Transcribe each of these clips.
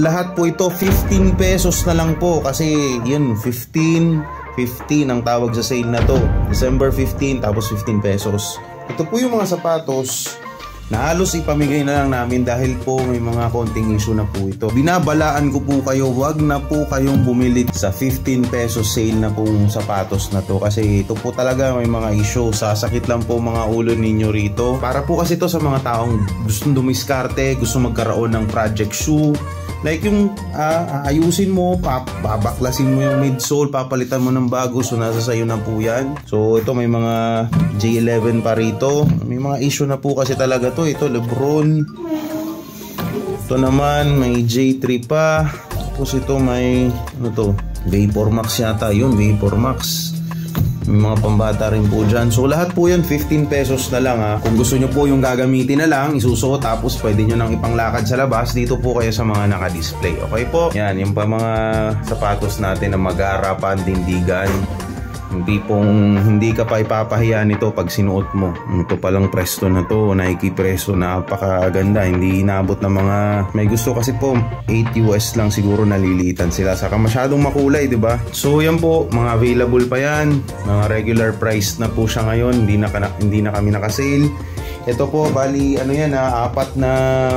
Lahat po ito 15 pesos na lang po kasi yun 15 ang tawag sa sale na to. December 15 tapos 15 pesos. Ito po yung mga sapatos na halos ipamigay na lang namin dahil po may mga konting issue na po ito. Binabalaan ko po kayo, wag na po kayong bumili sa 15 pesos sale na pong sapatos na to kasi ito po talaga may mga issue. Sasakit lang po mga ulo ninyo rito. Para po kasi ito sa mga taong gustong dumiskarte, gusto magkaroon ng project shoe. Like yung ayusin mo, babaklasin mo yung midsole, papalitan mo ng bago, so nasa sayo na po yan. So ito may mga J11 pa rito. May mga issue na po kasi talaga to. Ito Lebron. Ito naman may J3 pa. Tapos ito may ano to, Vapor Max yata. Yun, Vapor Max. May mga pambata rin po dyan. So lahat po yun 15 pesos na lang ha. Kung gusto nyo po yung gagamitin na lang, isusuot tapos pwede nyo nang ipanglakad sa labas, dito po kayo sa mga naka-display. Okay po? Yan, yung pa mga sapatos natin na mag-aara panindigan. Hindi pong hindi ka pa ipapahiya nito pag sinuot mo. Ito palang Presto na to, Nike Presto, napakaganda. Hindi inabot ng mga, may gusto kasi po 8 US lang siguro, naliliitan sila. Saka masyadong makulay, di ba? So yan po, mga available pa yan. Mga regular price na po siya ngayon. Hindi na kami naka-sale. Ito po, bali ano yan ha, 4 na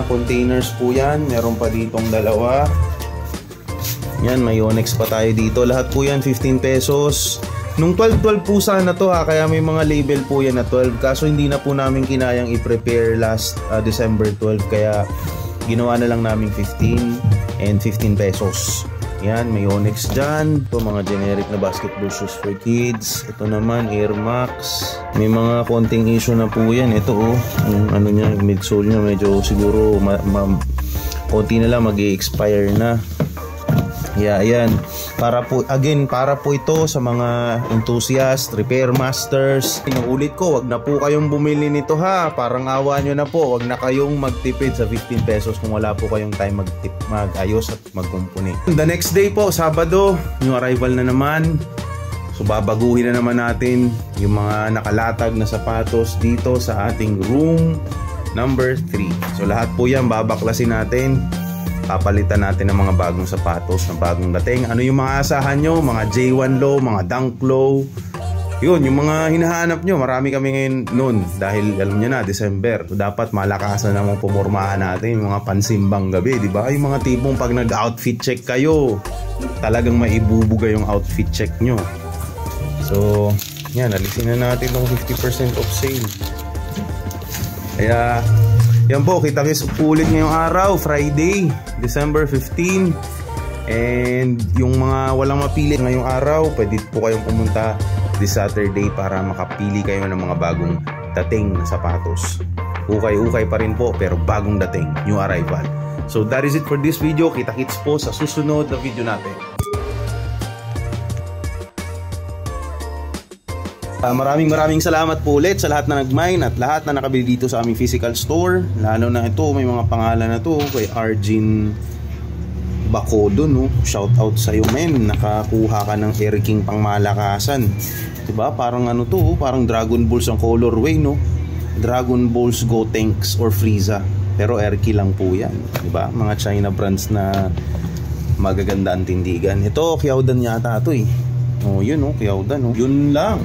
containers po yan. Meron pa ditong 2. Yan, may Onyx pa tayo dito. Lahat po yan 15 pesos. Nung 12 po sana to ha, kaya may mga label po yan na 12. Kaso hindi na po namin kinayang i-prepare last December 12. Kaya ginawa na lang namin 15 and 15 pesos. Yan, may Onyx dyan. Ito mga generic na basketball shoes for kids. Ito naman Air Max. May mga konting issue na po yan. Ito oh, yung ano niya, midsole niya medyo siguro konti na lang mag-i-expire na. Yeah, ayan. Para po ito sa mga enthusiast, repair masters. Inuulit ko, wag na po kayong bumili nito ha. Parang awa nyo na po. Wag na kayong magtipid sa 15 pesos kung wala po kayong time mag-ayos at magkumpuni. The next day po, Sabado, new arrival na naman. So babaguhin na naman natin yung mga nakalatag na sapatos dito sa ating room number 3. So lahat po yan babaklasin natin. Papalitan natin ng mga bagong sapatos na bagong dating. Ano yung mga asahan nyo? Mga J1 low, mga Dunk low. Yun, yung mga hinahanap nyo. Marami kami ngayon noon. Dahil alam nyo na, December. So, dapat malakasan namang pumormahan natin. Yung mga pansimbang gabi, di ba? Yung mga tipong pag nag-outfit check kayo, talagang maibubuga yung outfit check nyo. So, yan. Alisin na natin yung 50% off sale. Kaya yan po, kita-kits ulit ngayong araw, Friday, December 15. And yung mga walang mapili ngayong araw, pwede po kayong pumunta this Saturday para makapili kayo ng mga bagong dating na sapatos. Ukay-ukay pa rin po, pero bagong dating, new arrival. So that is it for this video. Kita-kits po sa susunod na video natin. Maraming salamat po ulit sa lahat na nag-mine at lahat na nakabili dito sa aming physical store. Lalo na ito, may mga pangalan na to kay Arjin Bacodo, no? Shout out sa iyo, men. Nakakuha ka ng Air King pang malakasan. Diba? Parang ano to, parang Dragon Balls ang colorway, no? Dragon Balls Go Tanks or Frieza. Pero Air King lang po yan. Diba? Mga China brands na magaganda ang tindigan. Ito, Kiaudan yata ito eh. Oh, yun oh, Kiaudan oh. Yun lang.